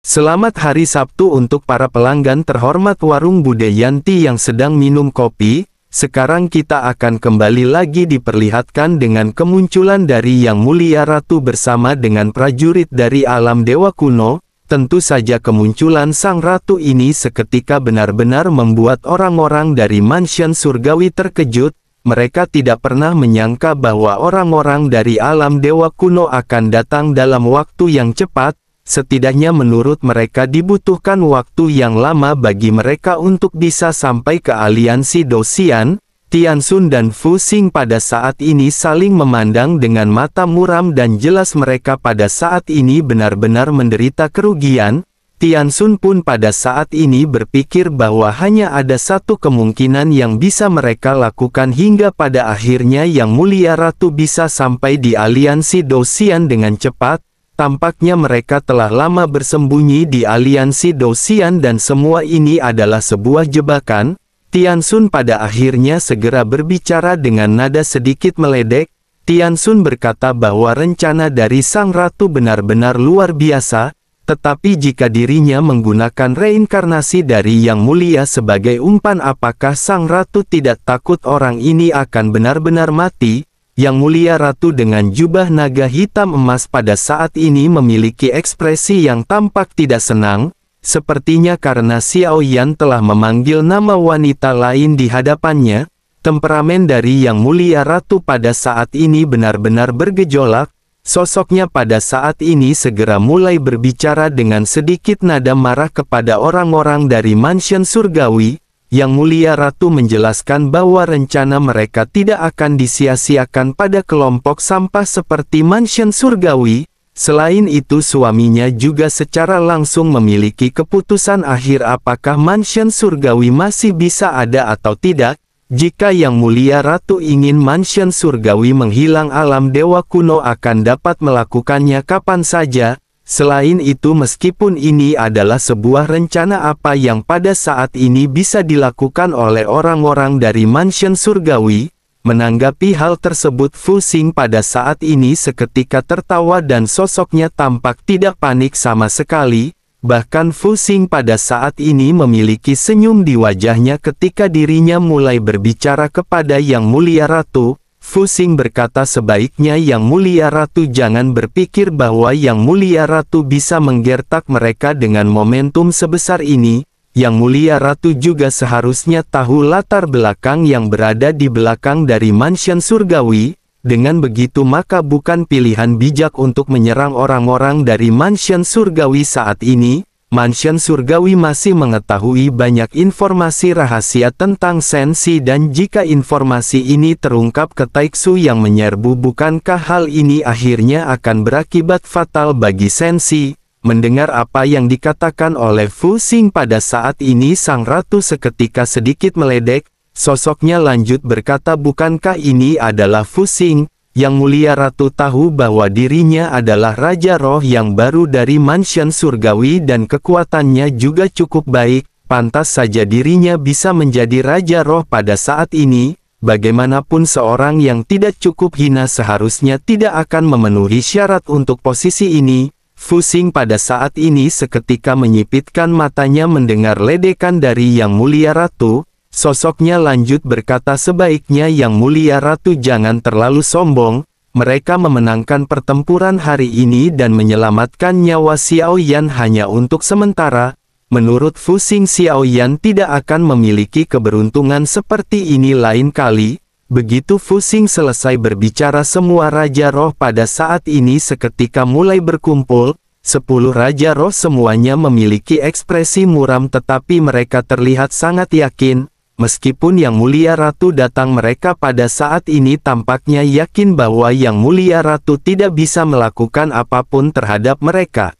Selamat hari Sabtu untuk para pelanggan terhormat Warung Bude Yanti yang sedang minum kopi. Sekarang kita akan kembali lagi diperlihatkan dengan kemunculan dari Yang Mulia Ratu bersama dengan prajurit dari alam dewa kuno. Tentu saja kemunculan sang ratu ini seketika benar-benar membuat orang-orang dari mansion surgawi terkejut. Mereka tidak pernah menyangka bahwa orang-orang dari alam dewa kuno akan datang dalam waktu yang cepat. Setidaknya menurut mereka dibutuhkan waktu yang lama bagi mereka untuk bisa sampai ke aliansi Dosian. Tianxun dan Fu Xing pada saat ini saling memandang dengan mata muram dan jelas mereka pada saat ini benar-benar menderita kerugian. Tianxun pun pada saat ini berpikir bahwa hanya ada satu kemungkinan yang bisa mereka lakukan hingga pada akhirnya Yang Mulia Ratu bisa sampai di aliansi Dosian dengan cepat. Tampaknya mereka telah lama bersembunyi di aliansi Dosian dan semua ini adalah sebuah jebakan. Tianxun pada akhirnya segera berbicara dengan nada sedikit meledek. Tianxun berkata bahwa rencana dari sang ratu benar-benar luar biasa, tetapi jika dirinya menggunakan reinkarnasi dari Yang Mulia sebagai umpan, apakah sang ratu tidak takut orang ini akan benar-benar mati? Yang Mulia Ratu dengan jubah naga hitam emas pada saat ini memiliki ekspresi yang tampak tidak senang, sepertinya karena Xiao Yan telah memanggil nama wanita lain di hadapannya. Temperamen dari Yang Mulia Ratu pada saat ini benar-benar bergejolak. Sosoknya pada saat ini segera mulai berbicara dengan sedikit nada marah kepada orang-orang dari mansion surgawi. Yang Mulia Ratu menjelaskan bahwa rencana mereka tidak akan disia-siakan pada kelompok sampah seperti mansion surgawi. Selain itu suaminya juga secara langsung memiliki keputusan akhir apakah mansion surgawi masih bisa ada atau tidak. Jika Yang Mulia Ratu ingin mansion surgawi menghilang, alam dewa kuno akan dapat melakukannya kapan saja. Selain itu, meskipun ini adalah sebuah rencana apa yang pada saat ini bisa dilakukan oleh orang-orang dari mansion surgawi, menanggapi hal tersebut Fu Xing pada saat ini seketika tertawa dan sosoknya tampak tidak panik sama sekali. Bahkan Fu Xing pada saat ini memiliki senyum di wajahnya ketika dirinya mulai berbicara kepada Yang Mulia Ratu. Fu Xing berkata sebaiknya Yang Mulia Ratu jangan berpikir bahwa Yang Mulia Ratu bisa menggertak mereka dengan momentum sebesar ini. Yang Mulia Ratu juga seharusnya tahu latar belakang yang berada di belakang dari mansion surgawi. Dengan begitu maka bukan pilihan bijak untuk menyerang orang-orang dari mansion surgawi saat ini. Mansion surgawi masih mengetahui banyak informasi rahasia tentang Sensi dan jika informasi ini terungkap ke Taixu yang menyerbu, bukankah hal ini akhirnya akan berakibat fatal bagi Sensi? Mendengar apa yang dikatakan oleh Fu Xing pada saat ini sang ratu seketika sedikit meledek. Sosoknya lanjut berkata, bukankah ini adalah Fu Xing? Yang Mulia Ratu tahu bahwa dirinya adalah Raja Roh yang baru dari mansion surgawi dan kekuatannya juga cukup baik. Pantas saja dirinya bisa menjadi Raja Roh pada saat ini. Bagaimanapun seorang yang tidak cukup hina seharusnya tidak akan memenuhi syarat untuk posisi ini. Fu Xing pada saat ini seketika menyipitkan matanya mendengar ledekan dari Yang Mulia Ratu. Sosoknya lanjut berkata sebaiknya Yang Mulia Ratu jangan terlalu sombong. Mereka memenangkan pertempuran hari ini dan menyelamatkan nyawa Xiao Yan hanya untuk sementara. Menurut Fu Xing, Xiao Yan tidak akan memiliki keberuntungan seperti ini lain kali. Begitu Fu Xing selesai berbicara, semua Raja Roh pada saat ini seketika mulai berkumpul. 10 Raja Roh semuanya memiliki ekspresi muram tetapi mereka terlihat sangat yakin. Meskipun Yang Mulia Ratu datang, mereka pada saat ini tampaknya yakin bahwa Yang Mulia Ratu tidak bisa melakukan apapun terhadap mereka.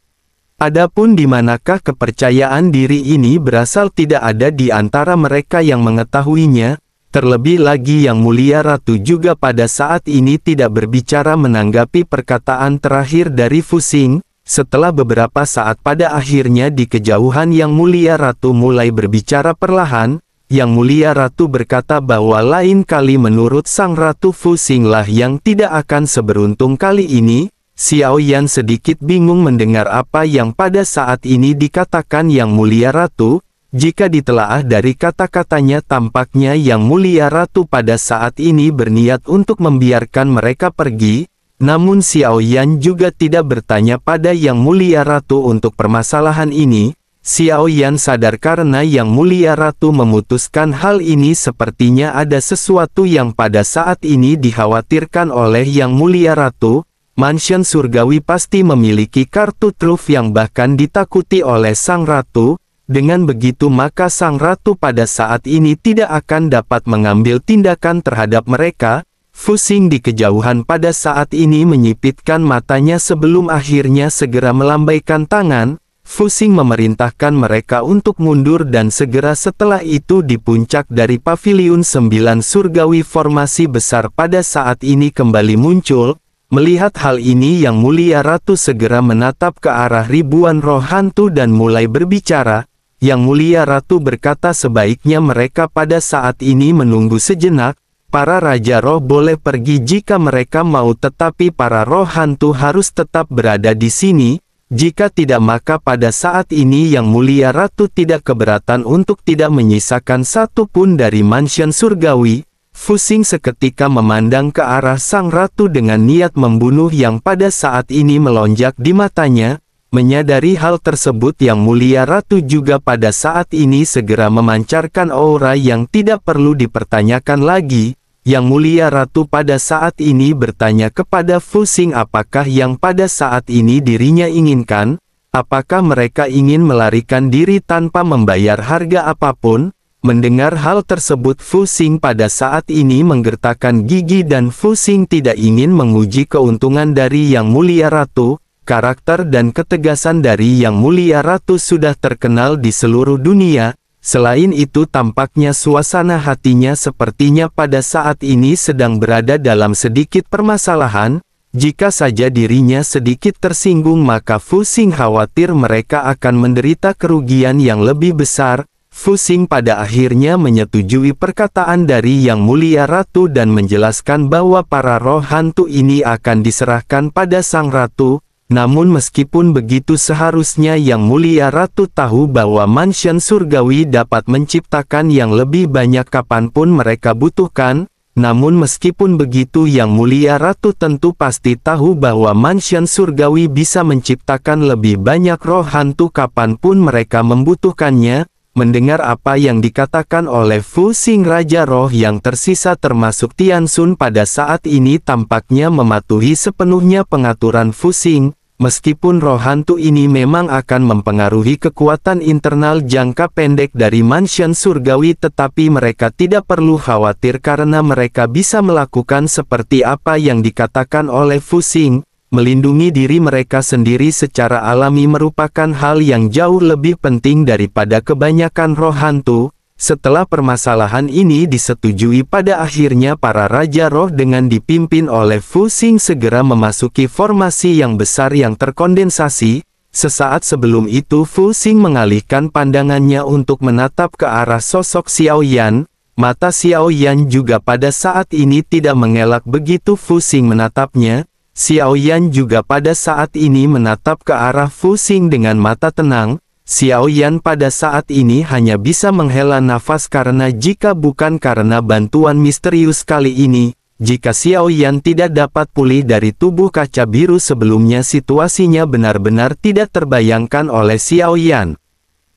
Adapun di manakah kepercayaan diri ini berasal, tidak ada di antara mereka yang mengetahuinya. Terlebih lagi Yang Mulia Ratu juga pada saat ini tidak berbicara menanggapi perkataan terakhir dari Fu Xing. Setelah beberapa saat pada akhirnya di kejauhan Yang Mulia Ratu mulai berbicara perlahan. Yang Mulia Ratu berkata bahwa lain kali menurut sang Ratu Fu Xing lah yang tidak akan seberuntung kali ini. Xiao Yan sedikit bingung mendengar apa yang pada saat ini dikatakan Yang Mulia Ratu. Jika ditelaah dari kata-katanya, tampaknya Yang Mulia Ratu pada saat ini berniat untuk membiarkan mereka pergi. Namun Xiao Yan juga tidak bertanya pada Yang Mulia Ratu untuk permasalahan ini. Xiao Yan sadar karena Yang Mulia Ratu memutuskan hal ini, sepertinya ada sesuatu yang pada saat ini dikhawatirkan oleh Yang Mulia Ratu. Mansion surgawi pasti memiliki kartu truf yang bahkan ditakuti oleh Sang Ratu. Dengan begitu maka Sang Ratu pada saat ini tidak akan dapat mengambil tindakan terhadap mereka. Fu Xing di kejauhan pada saat ini menyipitkan matanya sebelum akhirnya segera melambaikan tangan. Fu Xing memerintahkan mereka untuk mundur dan segera setelah itu di puncak dari Paviliun 9 Surgawi formasi besar pada saat ini kembali muncul. Melihat hal ini Yang Mulia Ratu segera menatap ke arah ribuan roh hantu dan mulai berbicara. Yang Mulia Ratu berkata sebaiknya mereka pada saat ini menunggu sejenak. Para Raja Roh boleh pergi jika mereka mau, tetapi para roh hantu harus tetap berada di sini. Jika tidak maka pada saat ini Yang Mulia Ratu tidak keberatan untuk tidak menyisakan satu pun dari mansion surgawi. Fu Xing seketika memandang ke arah Sang Ratu dengan niat membunuh yang pada saat ini melonjak di matanya. Menyadari hal tersebut Yang Mulia Ratu juga pada saat ini segera memancarkan aura yang tidak perlu dipertanyakan lagi. Yang Mulia Ratu pada saat ini bertanya kepada Fu Xing apakah yang pada saat ini dirinya inginkan. Apakah mereka ingin melarikan diri tanpa membayar harga apapun? Mendengar hal tersebut Fu Xing pada saat ini menggertakkan gigi dan Fu Xing tidak ingin menguji keuntungan dari Yang Mulia Ratu. Karakter dan ketegasan dari Yang Mulia Ratu sudah terkenal di seluruh dunia. Selain itu tampaknya suasana hatinya sepertinya pada saat ini sedang berada dalam sedikit permasalahan. Jika saja dirinya sedikit tersinggung maka Fu Xing khawatir mereka akan menderita kerugian yang lebih besar. Fu Xing pada akhirnya menyetujui perkataan dari Yang Mulia Ratu dan menjelaskan bahwa para roh hantu ini akan diserahkan pada Sang Ratu. Namun meskipun begitu seharusnya Yang Mulia Ratu tahu bahwa mansion surgawi dapat menciptakan yang lebih banyak kapanpun mereka butuhkan. Namun meskipun begitu Yang Mulia Ratu tentu pasti tahu bahwa mansion surgawi bisa menciptakan lebih banyak roh hantu kapanpun mereka membutuhkannya. Mendengar apa yang dikatakan oleh Fu Xing, Raja Roh yang tersisa termasuk Tian Xun pada saat ini tampaknya mematuhi sepenuhnya pengaturan Fu Xing. Meskipun roh hantu ini memang akan mempengaruhi kekuatan internal jangka pendek dari mansion surgawi, tetapi mereka tidak perlu khawatir karena mereka bisa melakukan seperti apa yang dikatakan oleh Fu Xing. Melindungi diri mereka sendiri secara alami merupakan hal yang jauh lebih penting daripada kebanyakan roh hantu. Setelah permasalahan ini disetujui pada akhirnya para Raja Roh dengan dipimpin oleh Fu Xing segera memasuki formasi yang besar yang terkondensasi. Sesaat sebelum itu Fu Xing mengalihkan pandangannya untuk menatap ke arah sosok Xiao Yan. Mata Xiao Yan juga pada saat ini tidak mengelak begitu Fu Xing menatapnya. Xiao Yan juga pada saat ini menatap ke arah Fu Xing dengan mata tenang. Xiao Yan pada saat ini hanya bisa menghela nafas karena jika bukan karena bantuan misterius kali ini, jika Xiao Yan tidak dapat pulih dari tubuh kaca biru sebelumnya situasinya benar-benar tidak terbayangkan oleh Xiao Yan.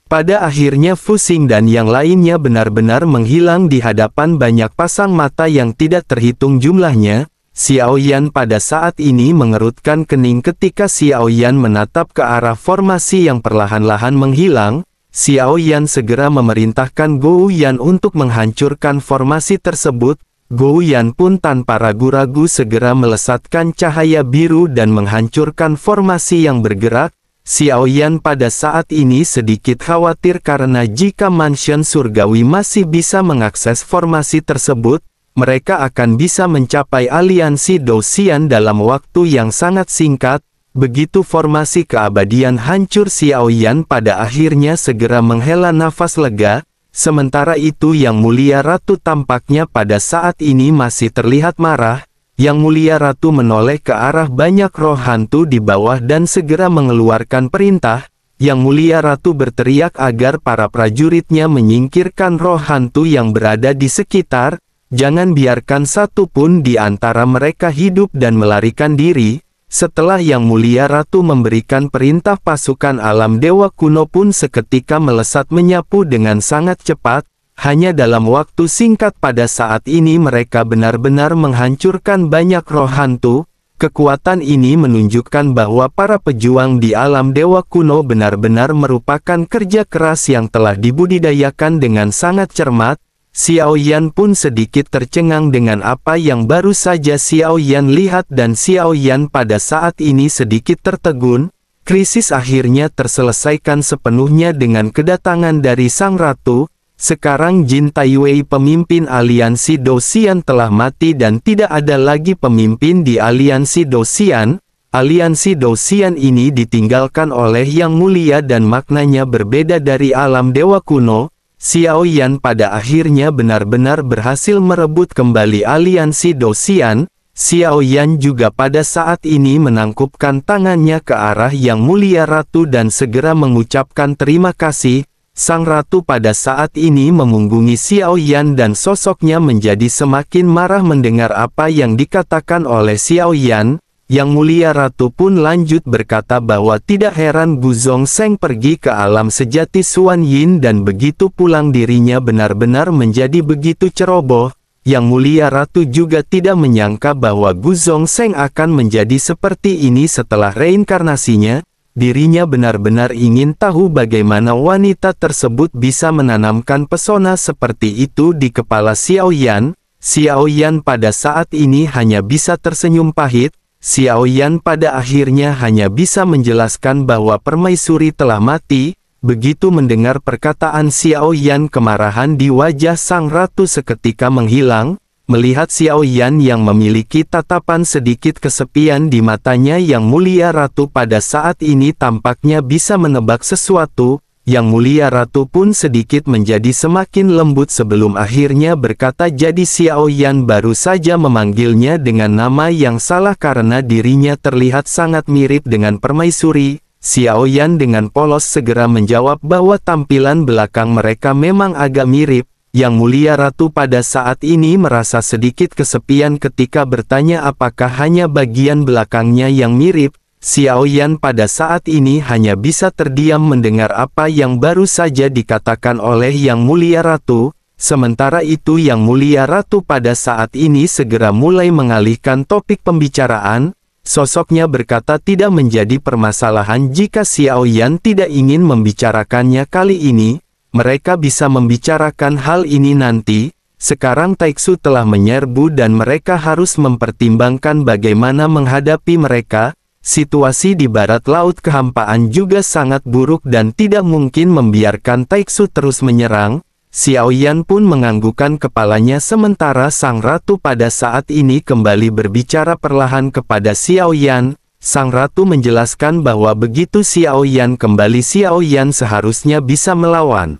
Pada akhirnya Fu Xing dan yang lainnya benar-benar menghilang di hadapan banyak pasang mata yang tidak terhitung jumlahnya. Xiao Yan pada saat ini mengerutkan kening ketika Xiao Yan menatap ke arah formasi yang perlahan-lahan menghilang. Xiao Yan segera memerintahkan Gou Yan untuk menghancurkan formasi tersebut. Gou Yan pun tanpa ragu-ragu segera melesatkan cahaya biru dan menghancurkan formasi yang bergerak. Xiao Yan pada saat ini sedikit khawatir karena jika mansion surgawi masih bisa mengakses formasi tersebut, mereka akan bisa mencapai aliansi Dou Xian dalam waktu yang sangat singkat. Begitu formasi keabadian hancur, Xiao Yan pada akhirnya segera menghela nafas lega. Sementara itu Yang Mulia Ratu tampaknya pada saat ini masih terlihat marah. Yang Mulia Ratu menoleh ke arah banyak roh hantu di bawah dan segera mengeluarkan perintah. Yang Mulia Ratu berteriak agar para prajuritnya menyingkirkan roh hantu yang berada di sekitar. Jangan biarkan satu pun di antara mereka hidup dan melarikan diri. Setelah Yang Mulia Ratu memberikan perintah, pasukan alam dewa kuno pun seketika melesat menyapu dengan sangat cepat. Hanya dalam waktu singkat pada saat ini mereka benar-benar menghancurkan banyak roh hantu. Kekuatan ini menunjukkan bahwa para pejuang di alam dewa kuno benar-benar merupakan kerja keras yang telah dibudidayakan dengan sangat cermat. Xiao Yan pun sedikit tercengang dengan apa yang baru saja Xiao Yan lihat dan Xiao Yan pada saat ini sedikit tertegun. Krisis akhirnya terselesaikan sepenuhnya dengan kedatangan dari Sang Ratu. Sekarang Jin Taiwei, pemimpin aliansi Dosian, telah mati dan tidak ada lagi pemimpin di aliansi Dosian. Aliansi Dosian ini ditinggalkan oleh Yang Mulia dan maknanya berbeda dari alam dewa kuno. Xiao Yan pada akhirnya benar-benar berhasil merebut kembali aliansi Dosian. Xiao Yan juga pada saat ini menangkupkan tangannya ke arah Yang Mulia Ratu dan segera mengucapkan terima kasih. Sang Ratu pada saat ini memunggungi Xiao Yan dan sosoknya menjadi semakin marah mendengar apa yang dikatakan oleh Xiao Yan. Yang Mulia Ratu pun lanjut berkata bahwa tidak heran Gu Zhongsheng pergi ke alam sejati Xuan Yin dan begitu pulang dirinya benar-benar menjadi begitu ceroboh. Yang Mulia Ratu juga tidak menyangka bahwa Gu Zhongsheng akan menjadi seperti ini setelah reinkarnasinya. Dirinya benar-benar ingin tahu bagaimana wanita tersebut bisa menanamkan pesona seperti itu di kepala Xiao Yan. Xiao Yan pada saat ini hanya bisa tersenyum pahit. Xiao Yan pada akhirnya hanya bisa menjelaskan bahwa permaisuri telah mati. Begitu mendengar perkataan Xiao Yan, kemarahan di wajah Sang Ratu seketika menghilang. Melihat Xiao Yan yang memiliki tatapan sedikit kesepian di matanya, Yang Mulia Ratu pada saat ini tampaknya bisa menebak sesuatu. Yang Mulia Ratu pun sedikit menjadi semakin lembut sebelum akhirnya berkata, jadi Xiao Yan baru saja memanggilnya dengan nama yang salah karena dirinya terlihat sangat mirip dengan permaisuri. Xiao Yan dengan polos segera menjawab bahwa tampilan belakang mereka memang agak mirip. Yang Mulia Ratu pada saat ini merasa sedikit kesepian ketika bertanya apakah hanya bagian belakangnya yang mirip. Xiao Yan pada saat ini hanya bisa terdiam mendengar apa yang baru saja dikatakan oleh Yang Mulia Ratu. Sementara itu Yang Mulia Ratu pada saat ini segera mulai mengalihkan topik pembicaraan. Sosoknya berkata tidak menjadi permasalahan jika Xiao Yan tidak ingin membicarakannya kali ini. Mereka bisa membicarakan hal ini nanti. Sekarang Taiksu telah menyerbu dan mereka harus mempertimbangkan bagaimana menghadapi mereka. Situasi di barat laut kehampaan juga sangat buruk dan tidak mungkin membiarkan Taiksu terus menyerang. Xiao Yan pun menganggukkan kepalanya sementara Sang Ratu pada saat ini kembali berbicara perlahan kepada Xiao Yan. Sang Ratu menjelaskan bahwa begitu Xiao Yan kembali, Xiao Yan seharusnya bisa melawan.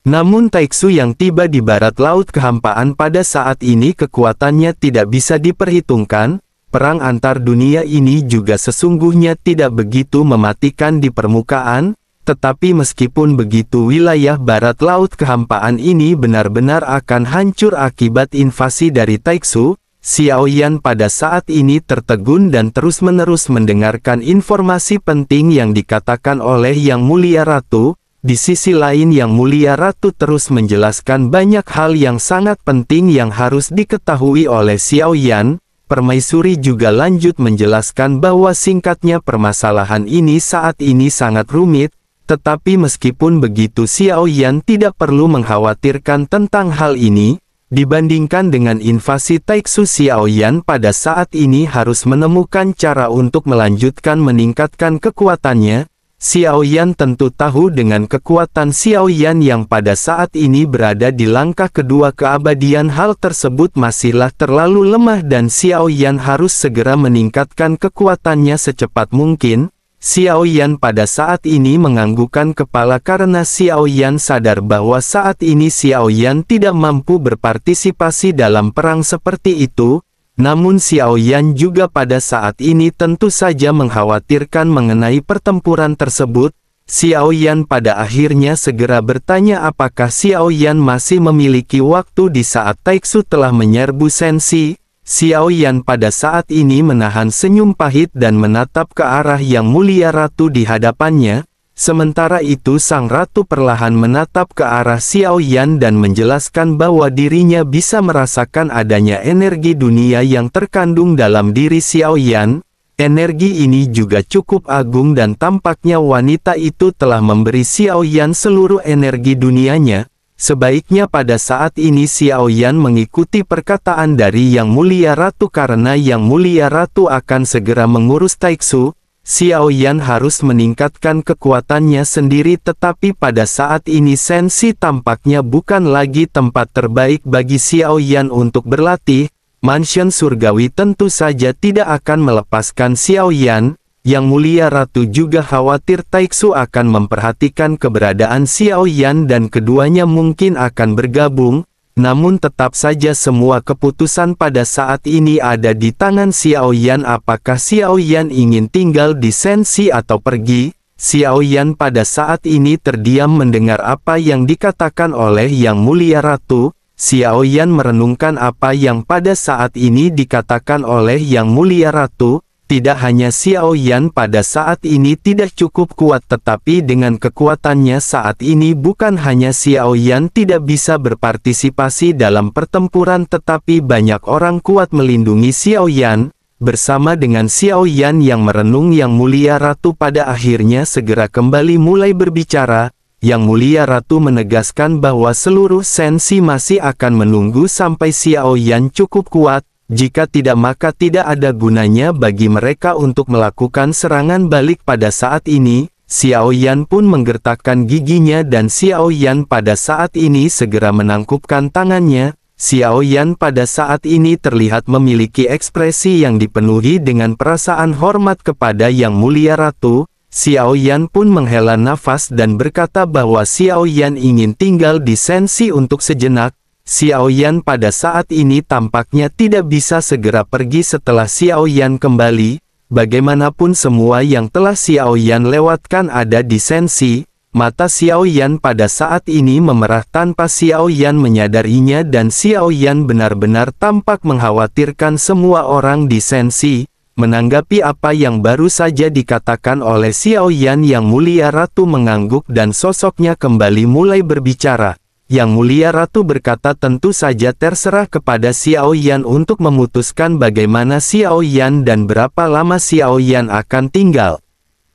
Namun Taiksu yang tiba di barat laut kehampaan pada saat ini kekuatannya tidak bisa diperhitungkan. Perang antar dunia ini juga sesungguhnya tidak begitu mematikan di permukaan, tetapi meskipun begitu wilayah barat laut kehampaan ini benar-benar akan hancur akibat invasi dari Taiksu. Xiao Yan pada saat ini tertegun dan terus-menerus mendengarkan informasi penting yang dikatakan oleh Yang Mulia Ratu. Di sisi lain Yang Mulia Ratu terus menjelaskan banyak hal yang sangat penting yang harus diketahui oleh Xiao Yan. Permaisuri juga lanjut menjelaskan bahwa singkatnya permasalahan ini saat ini sangat rumit, tetapi meskipun begitu Xiao Yan tidak perlu mengkhawatirkan tentang hal ini. Dibandingkan dengan invasi Taiksu, Xiao Yan pada saat ini harus menemukan cara untuk melanjutkan meningkatkan kekuatannya. Xiao Yan tentu tahu dengan kekuatan Xiao Yan yang pada saat ini berada di langkah kedua keabadian, hal tersebut masihlah terlalu lemah dan Xiao Yan harus segera meningkatkan kekuatannya secepat mungkin. Xiao Yan pada saat ini menganggukkan kepala karena Xiao Yan sadar bahwa saat ini Xiao Yan tidak mampu berpartisipasi dalam perang seperti itu. Namun Xiao Yan juga pada saat ini tentu saja mengkhawatirkan mengenai pertempuran tersebut. Xiao Yan pada akhirnya segera bertanya apakah Xiao Yan masih memiliki waktu di saat Taiksu telah menyerbu Sensi. Xiao Yan pada saat ini menahan senyum pahit dan menatap ke arah Yang Mulia Ratu di hadapannya. Sementara itu sang ratu perlahan menatap ke arah Xiao Yan dan menjelaskan bahwa dirinya bisa merasakan adanya energi dunia yang terkandung dalam diri Xiao Yan. Energi ini juga cukup agung dan tampaknya wanita itu telah memberi Xiao Yan seluruh energi dunianya. Sebaiknya pada saat ini Xiao Yan mengikuti perkataan dari Yang Mulia Ratu karena Yang Mulia Ratu akan segera mengurus Taiksu. Xiao Yan harus meningkatkan kekuatannya sendiri, tetapi pada saat ini Sensi tampaknya bukan lagi tempat terbaik bagi Xiao Yan untuk berlatih. Mansion surgawi tentu saja tidak akan melepaskan Xiao Yan. Yang Mulia Ratu juga khawatir Taiksu akan memperhatikan keberadaan Xiao Yan dan keduanya mungkin akan bergabung. Namun tetap saja semua keputusan pada saat ini ada di tangan Xiao Yan. Apakah Xiao Yan ingin tinggal di Sensi atau pergi? Xiao Yan pada saat ini terdiam mendengar apa yang dikatakan oleh Yang Mulia Ratu. Xiao Yan merenungkan apa yang pada saat ini dikatakan oleh Yang Mulia Ratu. Tidak hanya Xiao Yan pada saat ini tidak cukup kuat, tetapi dengan kekuatannya saat ini bukan hanya Xiao Yan tidak bisa berpartisipasi dalam pertempuran, tetapi banyak orang kuat melindungi Xiao Yan. Bersama dengan Xiao Yan yang merenung, Yang Mulia Ratu pada akhirnya segera kembali mulai berbicara. Yang Mulia Ratu menegaskan bahwa seluruh Sensi masih akan menunggu sampai Xiao Yan cukup kuat. Jika tidak maka tidak ada gunanya bagi mereka untuk melakukan serangan balik pada saat ini. Xiao Yan pun menggertakkan giginya dan Xiao Yan pada saat ini segera menangkupkan tangannya. Xiao Yan pada saat ini terlihat memiliki ekspresi yang dipenuhi dengan perasaan hormat kepada Yang Mulia Ratu. Xiao Yan pun menghela nafas dan berkata bahwa Xiao Yan ingin tinggal di Sensi untuk sejenak. Xiao Yan pada saat ini tampaknya tidak bisa segera pergi setelah Xiao Yan kembali. Bagaimanapun semua yang telah Xiao Yan lewatkan ada di Sensi. Mata Xiao Yan pada saat ini memerah tanpa Xiao Yan menyadarinya dan Xiao Yan benar-benar tampak mengkhawatirkan semua orang di Sensi. Menanggapi apa yang baru saja dikatakan oleh Xiao Yan, Yang Mulia Ratu mengangguk dan sosoknya kembali mulai berbicara. Yang Mulia Ratu berkata tentu saja terserah kepada Xiao Yan untuk memutuskan bagaimana Xiao Yan dan berapa lama Xiao Yan akan tinggal.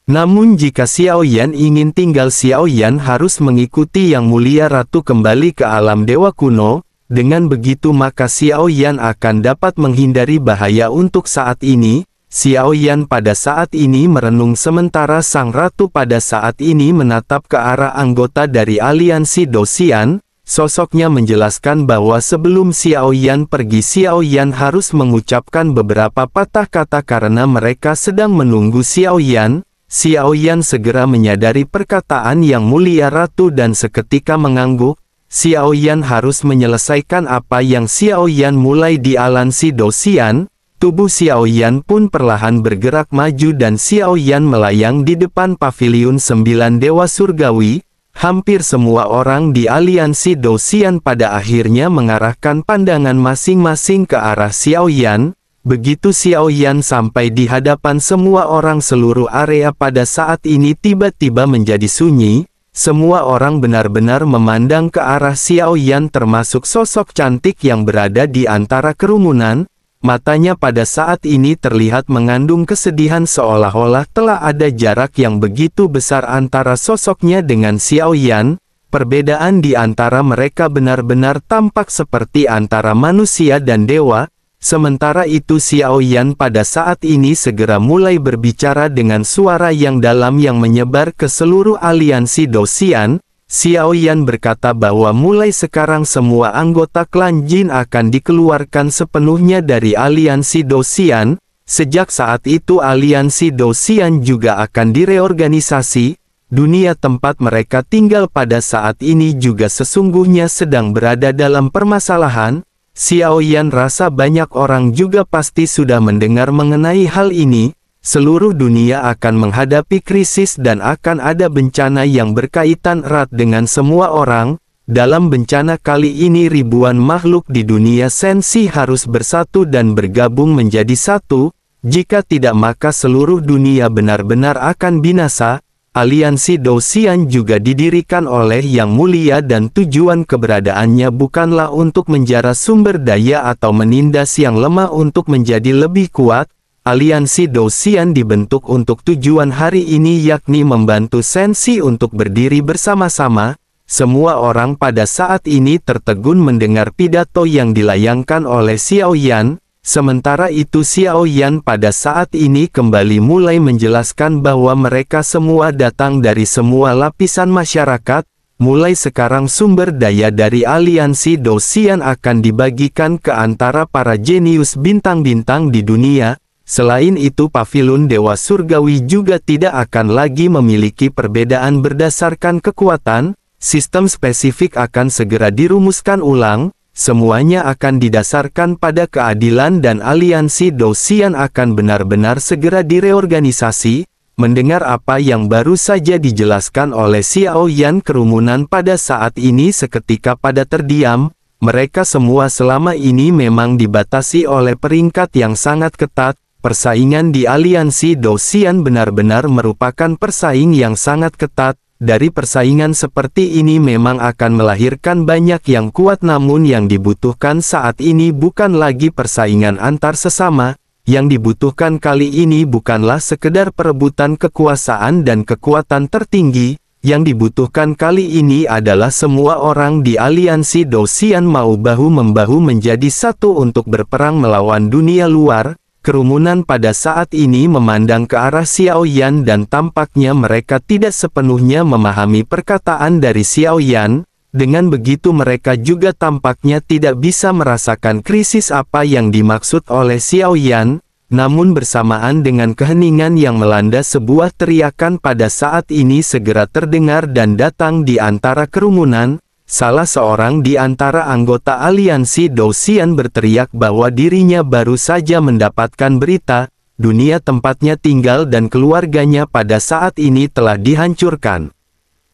Namun jika Xiao Yan ingin tinggal, Xiao Yan harus mengikuti Yang Mulia Ratu kembali ke alam dewa kuno. Dengan begitu maka Xiao Yan akan dapat menghindari bahaya. Untuk saat ini, Xiao Yan pada saat ini merenung sementara sang ratu pada saat ini menatap ke arah anggota dari aliansi Dosian. Sosoknya menjelaskan bahwa sebelum Xiao Yan pergi, Xiao Yan harus mengucapkan beberapa patah kata karena mereka sedang menunggu Xiao Yan. Xiao Yan segera menyadari perkataan Yang Mulia Ratu dan seketika mengangguk. Xiao Yan harus menyelesaikan apa yang Xiao Yan mulai di aliansi Dosian. Tubuh Xiao Yan pun perlahan bergerak maju dan Xiao Yan melayang di depan paviliun 9 Dewa Surgawi. Hampir semua orang di aliansi Dosian pada akhirnya mengarahkan pandangan masing-masing ke arah Xiao Yan. Begitu Xiao Yan sampai di hadapan semua orang, seluruh area pada saat ini tiba-tiba menjadi sunyi. Semua orang benar-benar memandang ke arah Xiao Yan, termasuk sosok cantik yang berada di antara kerumunan. Matanya pada saat ini terlihat mengandung kesedihan seolah-olah telah ada jarak yang begitu besar antara sosoknya dengan Xiao Yan. Perbedaan di antara mereka benar-benar tampak seperti antara manusia dan dewa. Sementara itu Xiao Yan pada saat ini segera mulai berbicara dengan suara yang dalam yang menyebar ke seluruh aliansi Dosian. Xiao Yan berkata bahwa mulai sekarang semua anggota klan Jin akan dikeluarkan sepenuhnya dari aliansi Dosian. Sejak saat itu aliansi Dosian juga akan direorganisasi. Dunia tempat mereka tinggal pada saat ini juga sesungguhnya sedang berada dalam permasalahan. Xiao Yan rasa banyak orang juga pasti sudah mendengar mengenai hal ini. Seluruh dunia akan menghadapi krisis dan akan ada bencana yang berkaitan erat dengan semua orang. Dalam bencana kali ini ribuan makhluk di dunia sensi harus bersatu dan bergabung menjadi satu. Jika tidak maka seluruh dunia benar-benar akan binasa. Aliansi Dou Xian juga didirikan oleh Yang Mulia dan tujuan keberadaannya bukanlah untuk menjara sumber daya atau menindas yang lemah untuk menjadi lebih kuat. Aliansi Dou Xian dibentuk untuk tujuan hari ini yakni membantu sensi untuk berdiri bersama-sama. Semua orang pada saat ini tertegun mendengar pidato yang dilayangkan oleh Xiao Yan. Sementara itu Xiao Yan pada saat ini kembali mulai menjelaskan bahwa mereka semua datang dari semua lapisan masyarakat. Mulai sekarang sumber daya dari aliansi Dou Xian akan dibagikan ke antara para jenius bintang-bintang di dunia. Selain itu pavilion Dewa Surgawi juga tidak akan lagi memiliki perbedaan berdasarkan kekuatan. Sistem spesifik akan segera dirumuskan ulang. Semuanya akan didasarkan pada keadilan dan aliansi Dou Xian akan benar-benar segera direorganisasi. Mendengar apa yang baru saja dijelaskan oleh Xiao Yan, kerumunan pada saat ini seketika pada terdiam. Mereka semua selama ini memang dibatasi oleh peringkat yang sangat ketat. Persaingan di aliansi Dou Xian benar-benar merupakan persaing yang sangat ketat. Dari persaingan seperti ini memang akan melahirkan banyak yang kuat, namun yang dibutuhkan saat ini bukan lagi persaingan antar sesama. Yang dibutuhkan kali ini bukanlah sekedar perebutan kekuasaan dan kekuatan tertinggi. Yang dibutuhkan kali ini adalah semua orang di aliansi Dou Xian mau bahu-membahu menjadi satu untuk berperang melawan dunia luar. Kerumunan pada saat ini memandang ke arah Xiao Yan dan tampaknya mereka tidak sepenuhnya memahami perkataan dari Xiao Yan. Dengan begitu mereka juga tampaknya tidak bisa merasakan krisis apa yang dimaksud oleh Xiao Yan. Namun bersamaan dengan keheningan yang melanda, sebuah teriakan pada saat ini segera terdengar dan datang di antara kerumunan. Salah seorang di antara anggota aliansi Dou Xian berteriak bahwa dirinya baru saja mendapatkan berita, dunia tempatnya tinggal dan keluarganya pada saat ini telah dihancurkan.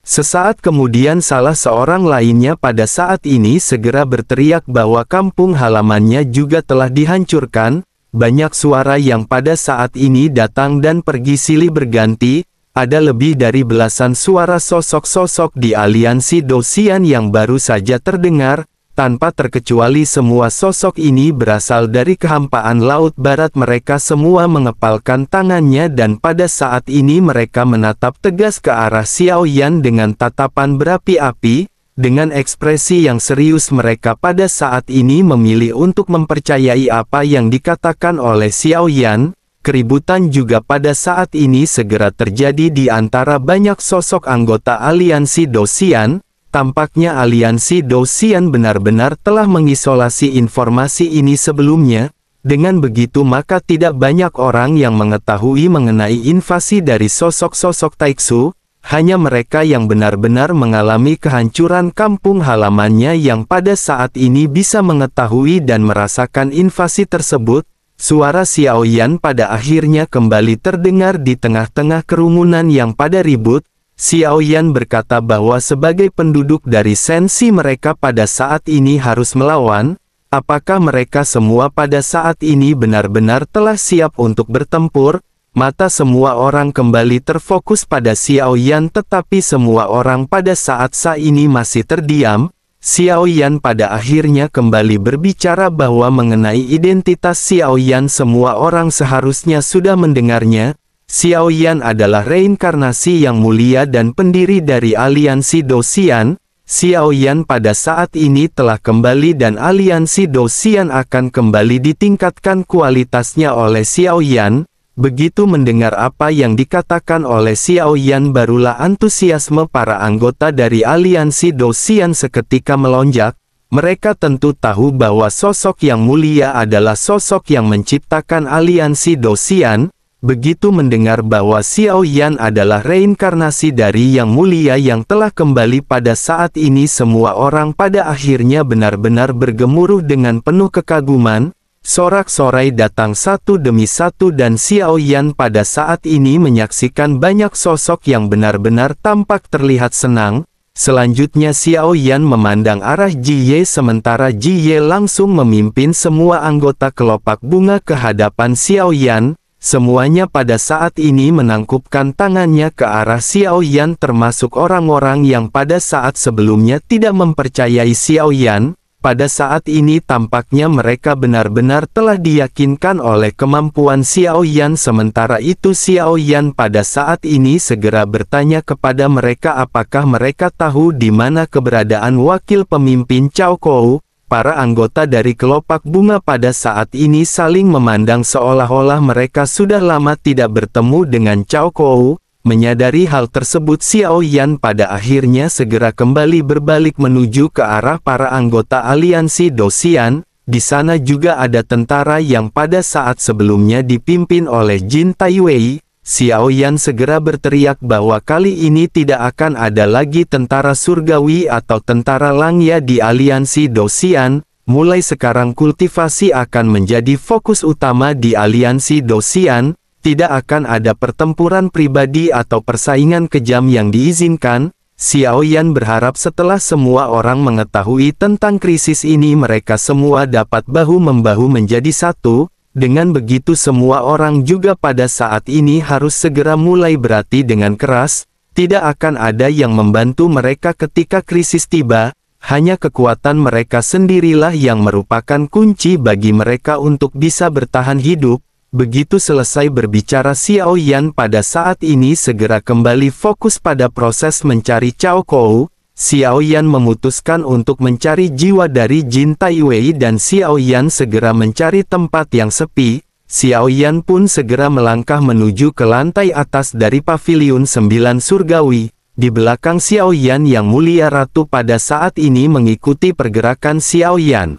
Sesaat kemudian salah seorang lainnya pada saat ini segera berteriak bahwa kampung halamannya juga telah dihancurkan. Banyak suara yang pada saat ini datang dan pergi silih berganti. Ada lebih dari belasan suara sosok-sosok di aliansi Dou Xian yang baru saja terdengar. Tanpa terkecuali semua sosok ini berasal dari kehampaan laut barat. Mereka semua mengepalkan tangannya dan pada saat ini mereka menatap tegas ke arah Xiao Yan dengan tatapan berapi-api. Dengan ekspresi yang serius mereka pada saat ini memilih untuk mempercayai apa yang dikatakan oleh Xiao Yan. Keributan juga pada saat ini segera terjadi di antara banyak sosok anggota aliansi Dou Xian. Tampaknya aliansi Dou Xian benar-benar telah mengisolasi informasi ini sebelumnya. Dengan begitu maka tidak banyak orang yang mengetahui mengenai invasi dari sosok-sosok Taixu. Hanya mereka yang benar-benar mengalami kehancuran kampung halamannya yang pada saat ini bisa mengetahui dan merasakan invasi tersebut. Suara Xiao Yan pada akhirnya kembali terdengar di tengah-tengah kerumunan yang pada ribut. Xiao Yan berkata bahwa sebagai penduduk dari sensi mereka pada saat ini harus melawan. Apakah mereka semua pada saat ini benar-benar telah siap untuk bertempur? Mata semua orang kembali terfokus pada Xiao Yan, tetapi semua orang pada saat ini masih terdiam. Xiao Yan pada akhirnya kembali berbicara bahwa mengenai identitas Xiao Yan semua orang seharusnya sudah mendengarnya. Xiao Yan adalah reinkarnasi yang mulia dan pendiri dari aliansi Dou Xian. Xiao Yan pada saat ini telah kembali dan aliansi Dou Xian akan kembali ditingkatkan kualitasnya oleh Xiao Yan. Begitu mendengar apa yang dikatakan oleh Xiao Yan, barulah antusiasme para anggota dari aliansi Dou Xian seketika melonjak. Mereka tentu tahu bahwa sosok yang mulia adalah sosok yang menciptakan aliansi Dou Xian. Begitu mendengar bahwa Xiao Yan adalah reinkarnasi dari Yang Mulia yang telah kembali pada saat ini, semua orang pada akhirnya benar-benar bergemuruh dengan penuh kekaguman. Sorak-sorai datang satu demi satu dan Xiao Yan pada saat ini menyaksikan banyak sosok yang benar-benar tampak terlihat senang. Selanjutnya Xiao Yan memandang arah Ji Ye sementara Ji Ye langsung memimpin semua anggota kelopak bunga ke hadapan Xiao Yan. Semuanya pada saat ini menangkupkan tangannya ke arah Xiao Yan, termasuk orang-orang yang pada saat sebelumnya tidak mempercayai Xiao Yan. Pada saat ini tampaknya mereka benar-benar telah diyakinkan oleh kemampuan Xiao Yan. Sementara itu Xiao Yan pada saat ini segera bertanya kepada mereka apakah mereka tahu di mana keberadaan wakil pemimpin Cao Kou. Para anggota dari kelopak bunga pada saat ini saling memandang seolah-olah mereka sudah lama tidak bertemu dengan Cao Kou. Menyadari hal tersebut, Xiao Yan pada akhirnya segera kembali berbalik menuju ke arah para anggota aliansi Dosian. Di sana juga ada tentara yang pada saat sebelumnya dipimpin oleh Jin Taiwei. Xiao Yan segera berteriak bahwa kali ini tidak akan ada lagi tentara surgawi atau tentara langya di aliansi Dosian. Mulai sekarang kultivasi akan menjadi fokus utama di aliansi Dosian. Tidak akan ada pertempuran pribadi atau persaingan kejam yang diizinkan. Xiao Yan berharap setelah semua orang mengetahui tentang krisis ini mereka semua dapat bahu-membahu menjadi satu. Dengan begitu semua orang juga pada saat ini harus segera mulai berhati dengan keras. Tidak akan ada yang membantu mereka ketika krisis tiba. Hanya kekuatan mereka sendirilah yang merupakan kunci bagi mereka untuk bisa bertahan hidup. Begitu selesai berbicara Xiao Yan pada saat ini segera kembali fokus pada proses mencari Cao Kou. Xiao Yan memutuskan untuk mencari jiwa dari Jin Taiwei dan Xiao Yan segera mencari tempat yang sepi. Xiao Yan pun segera melangkah menuju ke lantai atas dari paviliun 9 surgawi. Di belakang Xiao Yan Yang Mulia Ratu pada saat ini mengikuti pergerakan Xiao Yan.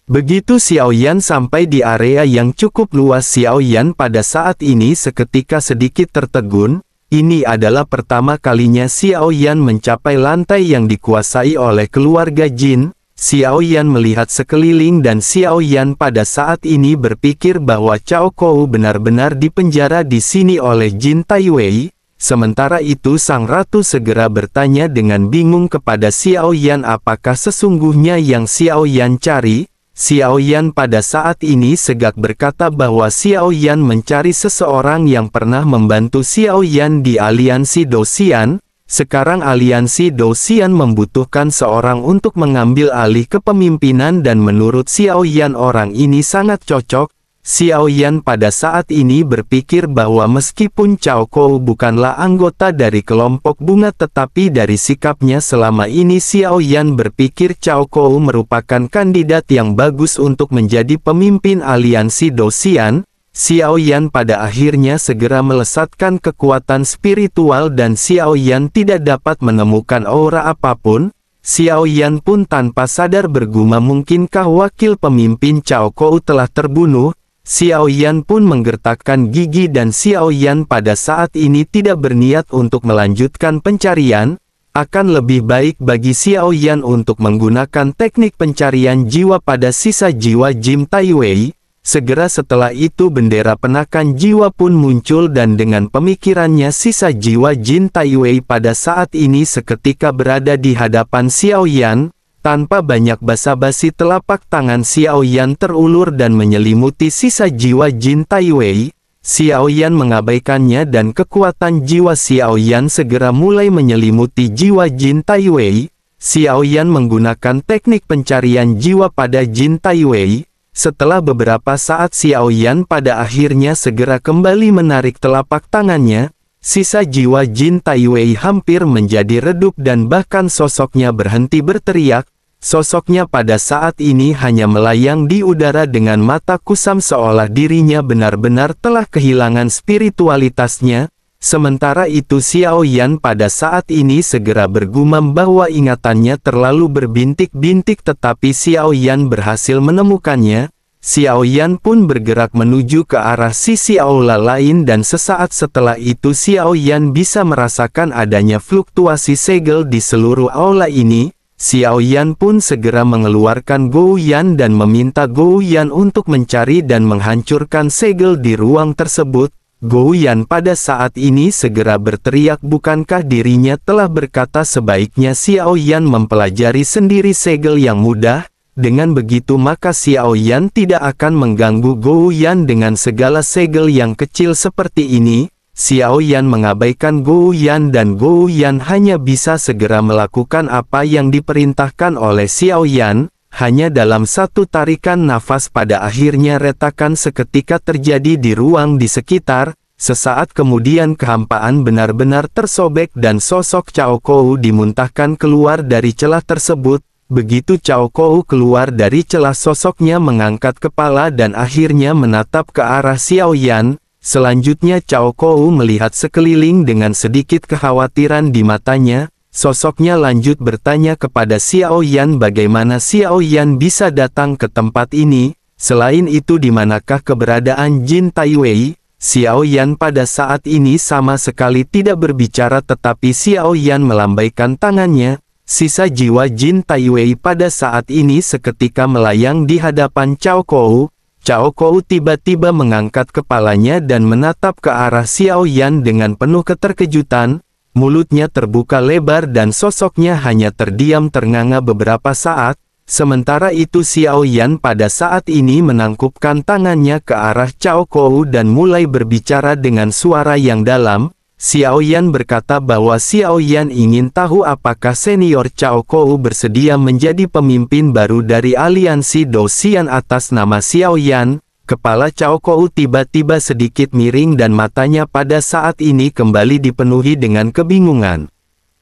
Begitu Xiao Yan sampai di area yang cukup luas, Xiao Yan pada saat ini seketika sedikit tertegun. Ini adalah pertama kalinya Xiao Yan mencapai lantai yang dikuasai oleh keluarga Jin. Xiao Yan melihat sekeliling dan Xiao Yan pada saat ini berpikir bahwa Cao Kou benar-benar dipenjara di sini oleh Jin Taiwei. Sementara itu sang ratu segera bertanya dengan bingung kepada Xiao Yan apakah sesungguhnya yang Xiao Yan cari. Xiao Yan pada saat ini segak berkata bahwa Xiao Yan mencari seseorang yang pernah membantu Xiao Yan di aliansi Dosian. Sekarang aliansi Dosian membutuhkan seorang untuk mengambil alih kepemimpinan dan menurut Xiao Yan orang ini sangat cocok. Xiao Yan pada saat ini berpikir bahwa meskipun Cao Kou bukanlah anggota dari kelompok bunga tetapi dari sikapnya selama ini Xiao Yan berpikir Cao Kou merupakan kandidat yang bagus untuk menjadi pemimpin aliansi Dosian. Xiao Yan pada akhirnya segera melesatkan kekuatan spiritual dan Xiao Yan tidak dapat menemukan aura apapun. Xiao Yan pun tanpa sadar bergumam mungkinkah wakil pemimpin Cao Kou telah terbunuh. Xiao Yan pun menggertakkan gigi dan Xiao Yan pada saat ini tidak berniat untuk melanjutkan pencarian. Akan lebih baik bagi Xiao Yan untuk menggunakan teknik pencarian jiwa pada sisa jiwa Jin Taiwei. Segera setelah itu bendera penakan jiwa pun muncul dan dengan pemikirannya sisa jiwa Jin Taiwei pada saat ini seketika berada di hadapan Xiao Yan. Tanpa banyak basa-basi telapak tangan Xiao Yan terulur dan menyelimuti sisa jiwa Jin Taiwei. Xiao Yan mengabaikannya dan kekuatan jiwa Xiao Yan segera mulai menyelimuti jiwa Jin Taiwei. Xiao Yan menggunakan teknik pencarian jiwa pada Jin Taiwei. Setelah beberapa saat Xiao Yan pada akhirnya segera kembali menarik telapak tangannya. Sisa jiwa Jin Taiwei hampir menjadi redup dan bahkan sosoknya berhenti berteriak. Sosoknya pada saat ini hanya melayang di udara dengan mata kusam seolah dirinya benar-benar telah kehilangan spiritualitasnya. Sementara itu Xiao Yan pada saat ini segera bergumam bahwa ingatannya terlalu berbintik-bintik tetapi Xiao Yan berhasil menemukannya. Xiao Yan pun bergerak menuju ke arah sisi aula lain dan sesaat setelah itu Xiao Yan bisa merasakan adanya fluktuasi segel di seluruh aula ini. Xiao Yan pun segera mengeluarkan Gou Yan dan meminta Gou Yan untuk mencari dan menghancurkan segel di ruang tersebut. Gou Yan pada saat ini segera berteriak, bukankah dirinya telah berkata sebaiknya Xiao Yan mempelajari sendiri segel yang mudah? Dengan begitu maka Xiao Yan tidak akan mengganggu Gou Yan dengan segala segel yang kecil seperti ini. Xiao Yan mengabaikan Gou Yan dan Gou Yan hanya bisa segera melakukan apa yang diperintahkan oleh Xiao Yan. Hanya dalam satu tarikan nafas pada akhirnya retakan seketika terjadi di ruang di sekitar. Sesaat kemudian kehampaan benar-benar tersobek dan sosok Cao Kou dimuntahkan keluar dari celah tersebut. Begitu Cao Kou keluar dari celah, sosoknya mengangkat kepala dan akhirnya menatap ke arah Xiao Yan. Selanjutnya Cao Kou melihat sekeliling dengan sedikit kekhawatiran di matanya. Sosoknya lanjut bertanya kepada Xiao Yan bagaimana Xiao Yan bisa datang ke tempat ini. Selain itu di manakah keberadaan Jin Taiwei? Xiao Yan pada saat ini sama sekali tidak berbicara, tetapi Xiao Yan melambaikan tangannya. Sisa jiwa Jin Taiwei pada saat ini seketika melayang di hadapan Cao Kou. Cao Kou tiba-tiba mengangkat kepalanya dan menatap ke arah Xiao Yan dengan penuh keterkejutan. Mulutnya terbuka lebar dan sosoknya hanya terdiam ternganga beberapa saat. Sementara itu Xiao Yan pada saat ini menangkupkan tangannya ke arah Cao Kou dan mulai berbicara dengan suara yang dalam. Xiao Yan berkata bahwa Xiao Yan ingin tahu apakah senior Cao Kou bersedia menjadi pemimpin baru dari aliansi Dou Xian atas nama Xiao Yan. Kepala Cao Kou tiba-tiba sedikit miring dan matanya pada saat ini kembali dipenuhi dengan kebingungan.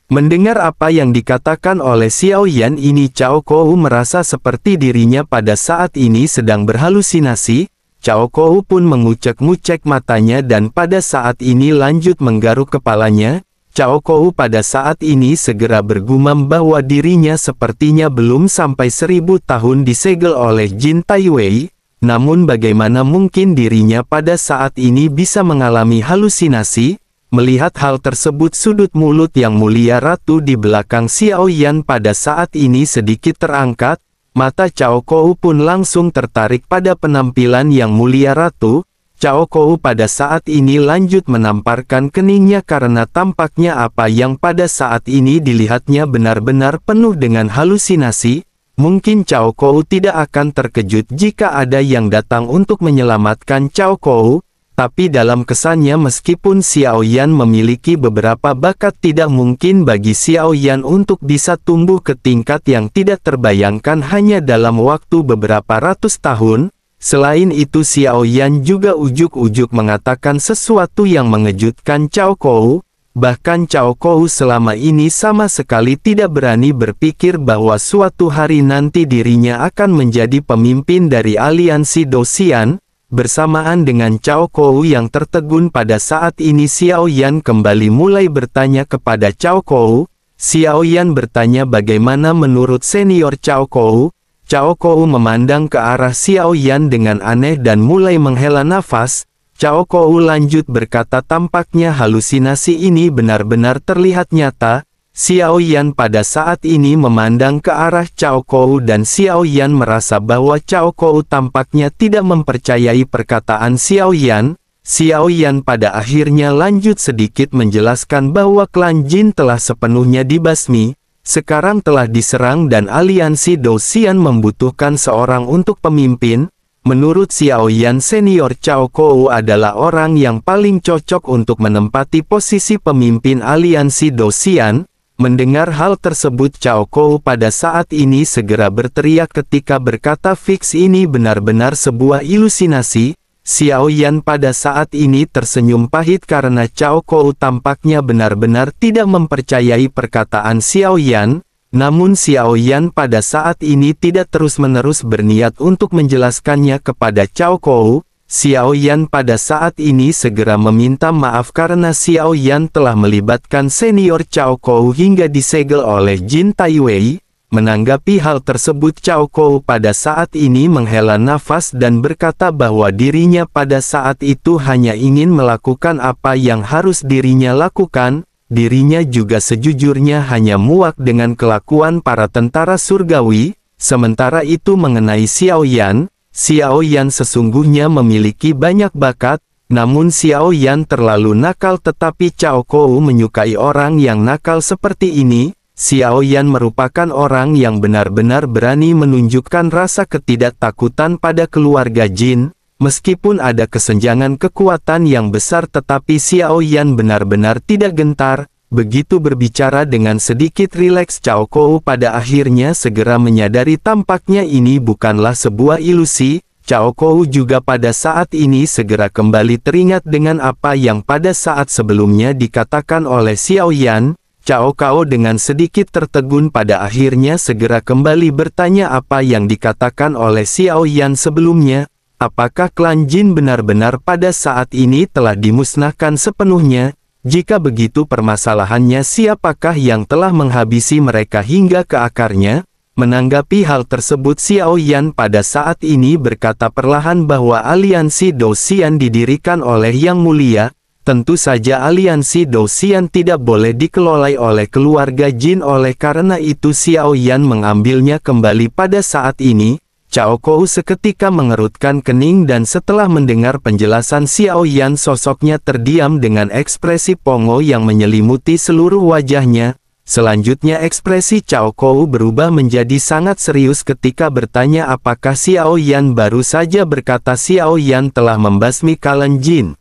Mendengar apa yang dikatakan oleh Xiao Yan ini, Cao Kou merasa seperti dirinya pada saat ini sedang berhalusinasi. Cao Kou pun mengucek-ngucek matanya dan pada saat ini lanjut menggaruk kepalanya. Cao Kou pada saat ini segera bergumam bahwa dirinya sepertinya belum sampai 1000 tahun disegel oleh Jin Taiwei. Namun bagaimana mungkin dirinya pada saat ini bisa mengalami halusinasi? Melihat hal tersebut, sudut mulut yang mulia ratu di belakang Xiao Yan pada saat ini sedikit terangkat. Mata Cao Kou pun langsung tertarik pada penampilan yang mulia ratu. Cao Kou pada saat ini lanjut menamparkan keningnya karena tampaknya apa yang pada saat ini dilihatnya benar-benar penuh dengan halusinasi. Mungkin Cao Kou tidak akan terkejut jika ada yang datang untuk menyelamatkan Cao Kou. Tapi dalam kesannya meskipun Xiao Yan memiliki beberapa bakat, tidak mungkin bagi Xiao Yan untuk bisa tumbuh ke tingkat yang tidak terbayangkan hanya dalam waktu beberapa ratus tahun. Selain itu Xiao Yan juga ujuk-ujuk mengatakan sesuatu yang mengejutkan Cao Kou. Bahkan Cao Kou selama ini sama sekali tidak berani berpikir bahwa suatu hari nanti dirinya akan menjadi pemimpin dari aliansi Dou Xian. Bersamaan dengan Cao Kou yang tertegun pada saat ini, Xiao Yan kembali mulai bertanya kepada Cao Kou. Xiao Yan bertanya bagaimana menurut senior Cao Kou. Cao Kou memandang ke arah Xiao Yan dengan aneh dan mulai menghela nafas. Cao Kou lanjut berkata tampaknya halusinasi ini benar-benar terlihat nyata. Xiao Yan pada saat ini memandang ke arah Cao Kou dan Xiao Yan merasa bahwa Cao Kou tampaknya tidak mempercayai perkataan Xiao Yan. Xiao Yan pada akhirnya lanjut sedikit menjelaskan bahwa klan Jin telah sepenuhnya dibasmi, sekarang telah diserang dan aliansi Dou Xian membutuhkan seorang untuk pemimpin. Menurut Xiao Yan, senior Cao Kou adalah orang yang paling cocok untuk menempati posisi pemimpin aliansi Dou Xian. Mendengar hal tersebut, Cao Kou pada saat ini segera berteriak ketika berkata fix ini benar-benar sebuah ilusinasi. Xiao Yan pada saat ini tersenyum pahit karena Cao Kou tampaknya benar-benar tidak mempercayai perkataan Xiao Yan. Namun Xiao Yan pada saat ini tidak terus-menerus berniat untuk menjelaskannya kepada Cao Kou. Xiao Yan pada saat ini segera meminta maaf karena Xiao Yan telah melibatkan senior Cao Kou hingga disegel oleh Jin Taiwei. Menanggapi hal tersebut, Cao Kou pada saat ini menghela nafas dan berkata bahwa dirinya pada saat itu hanya ingin melakukan apa yang harus dirinya lakukan. Dirinya juga sejujurnya hanya muak dengan kelakuan para tentara surgawi. Sementara itu mengenai Xiao Yan sesungguhnya memiliki banyak bakat, namun Xiao Yan terlalu nakal, tetapi Cao Kou menyukai orang yang nakal seperti ini. Xiao Yan merupakan orang yang benar-benar berani menunjukkan rasa ketidaktakutan pada keluarga Jin. Meskipun ada kesenjangan kekuatan yang besar, tetapi Xiao Yan benar-benar tidak gentar. Begitu berbicara dengan sedikit rileks, Cao Kou pada akhirnya segera menyadari tampaknya ini bukanlah sebuah ilusi. Cao Kou juga pada saat ini segera kembali teringat dengan apa yang pada saat sebelumnya dikatakan oleh Xiao Yan. Cao Kou dengan sedikit tertegun pada akhirnya segera kembali bertanya apa yang dikatakan oleh Xiao Yan sebelumnya. Apakah klan Jin benar-benar pada saat ini telah dimusnahkan sepenuhnya? Jika begitu permasalahannya, siapakah yang telah menghabisi mereka hingga ke akarnya? Menanggapi hal tersebut, Xiao Yan pada saat ini berkata perlahan bahwa aliansi Dou Xian didirikan oleh Yang Mulia. Tentu saja aliansi Dou Xian tidak boleh dikelola oleh keluarga Jin, oleh karena itu Xiao Yan mengambilnya kembali pada saat ini. Cao Kou seketika mengerutkan kening dan setelah mendengar penjelasan Xiao Yan, sosoknya terdiam dengan ekspresi pongo yang menyelimuti seluruh wajahnya. Selanjutnya ekspresi Cao Kou berubah menjadi sangat serius ketika bertanya apakah Xiao Yan baru saja berkata Xiao Yan telah membasmi klan Jin.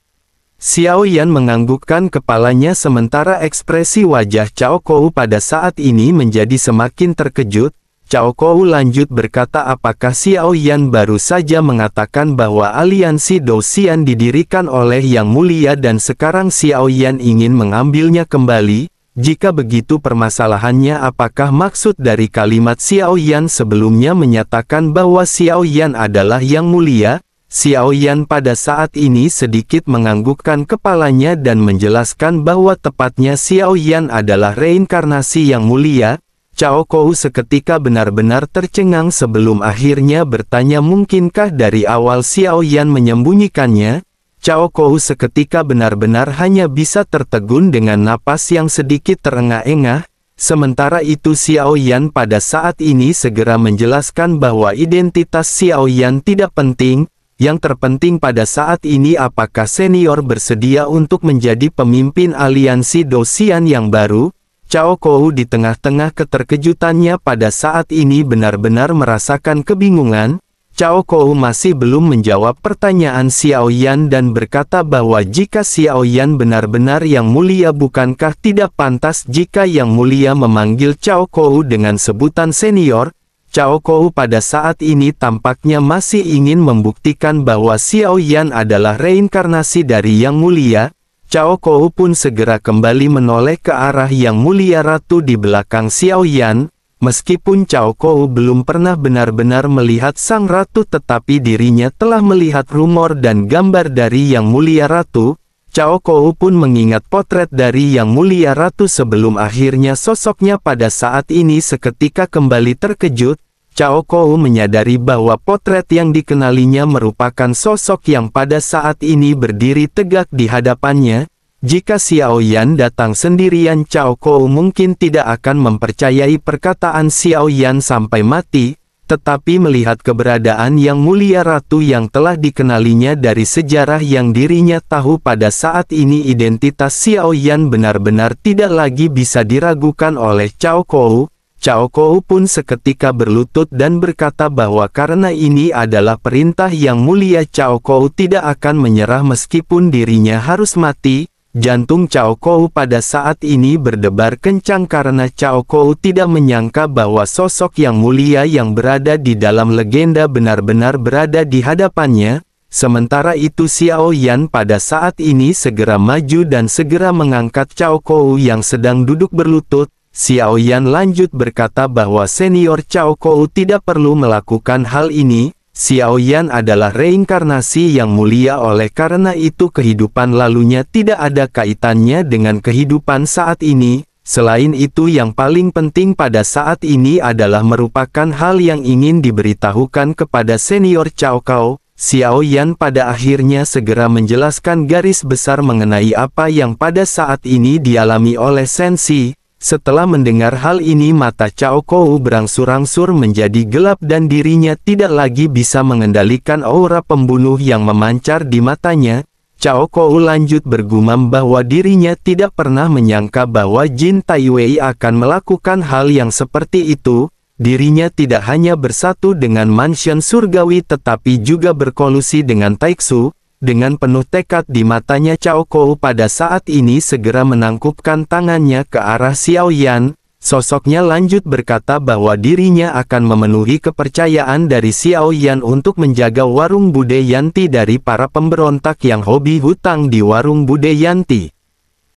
Xiao Yan menganggukkan kepalanya sementara ekspresi wajah Cao Kou pada saat ini menjadi semakin terkejut. Cao Kou lanjut berkata apakah Xiao Yan baru saja mengatakan bahwa aliansi Dou Xian didirikan oleh Yang Mulia dan sekarang Xiao Yan ingin mengambilnya kembali? Jika begitu permasalahannya, apakah maksud dari kalimat Xiao Yan sebelumnya menyatakan bahwa Xiao Yan adalah Yang Mulia? Xiao Yan pada saat ini sedikit menganggukkan kepalanya dan menjelaskan bahwa tepatnya Xiao Yan adalah reinkarnasi Yang Mulia. Cao Kou seketika benar-benar tercengang sebelum akhirnya bertanya mungkinkah dari awal Xiao Yan menyembunyikannya? Cao Kou seketika benar-benar hanya bisa tertegun dengan napas yang sedikit terengah-engah. Sementara itu Xiao Yan pada saat ini segera menjelaskan bahwa identitas Xiao Yan tidak penting. Yang terpenting pada saat ini apakah senior bersedia untuk menjadi pemimpin aliansi Dou Xian yang baru? Cao Kou di tengah-tengah keterkejutannya pada saat ini benar-benar merasakan kebingungan. Cao Kou masih belum menjawab pertanyaan Xiao Yan dan berkata bahwa jika Xiao Yan benar-benar Yang Mulia, bukankah tidak pantas jika Yang Mulia memanggil Cao Kou dengan sebutan senior? Cao Kou pada saat ini tampaknya masih ingin membuktikan bahwa Xiao Yan adalah reinkarnasi dari Yang Mulia. Cao Kou pun segera kembali menoleh ke arah Yang Mulia Ratu di belakang Xiao Yan. Meskipun Cao Kou belum pernah benar-benar melihat sang ratu, tetapi dirinya telah melihat rumor dan gambar dari Yang Mulia Ratu. Cao Kou pun mengingat potret dari Yang Mulia Ratu sebelum akhirnya sosoknya pada saat ini seketika kembali terkejut. Cao Kou menyadari bahwa potret yang dikenalinya merupakan sosok yang pada saat ini berdiri tegak di hadapannya. Jika Xiao Yan datang sendirian, Cao Kou mungkin tidak akan mempercayai perkataan Xiao Yan sampai mati. Tetapi melihat keberadaan Yang Mulia Ratu yang telah dikenalinya dari sejarah yang dirinya tahu, pada saat ini identitas Xiao Yan benar-benar tidak lagi bisa diragukan oleh Cao Kou. Cao Kou pun seketika berlutut dan berkata bahwa karena ini adalah perintah Yang Mulia, Cao Kou tidak akan menyerah meskipun dirinya harus mati. Jantung Cao Kou pada saat ini berdebar kencang karena Cao Kou tidak menyangka bahwa sosok Yang Mulia yang berada di dalam legenda benar-benar berada di hadapannya. Sementara itu Xiao Yan pada saat ini segera maju dan segera mengangkat Cao Kou yang sedang duduk berlutut. Xiao Yan lanjut berkata bahwa senior Cao Kou tidak perlu melakukan hal ini. Xiao Yan adalah reinkarnasi Yang Mulia, oleh karena itu kehidupan lalunya tidak ada kaitannya dengan kehidupan saat ini. Selain itu yang paling penting pada saat ini adalah merupakan hal yang ingin diberitahukan kepada senior Cao Cao. Xiao Yan pada akhirnya segera menjelaskan garis besar mengenai apa yang pada saat ini dialami oleh Sensi. Setelah mendengar hal ini mata Cao Cao berangsur-angsur menjadi gelap dan dirinya tidak lagi bisa mengendalikan aura pembunuh yang memancar di matanya. Cao Cao lanjut bergumam bahwa dirinya tidak pernah menyangka bahwa Jin Taiwei akan melakukan hal yang seperti itu. Dirinya tidak hanya bersatu dengan mansion surgawi tetapi juga berkolusi dengan Taixu. Dengan penuh tekad di matanya Cao Cao pada saat ini segera menangkupkan tangannya ke arah Xiao Yan. Sosoknya lanjut berkata bahwa dirinya akan memenuhi kepercayaan dari Xiao Yan untuk menjaga warung Bude Yanti dari para pemberontak yang hobi hutang di warung Bude Yanti.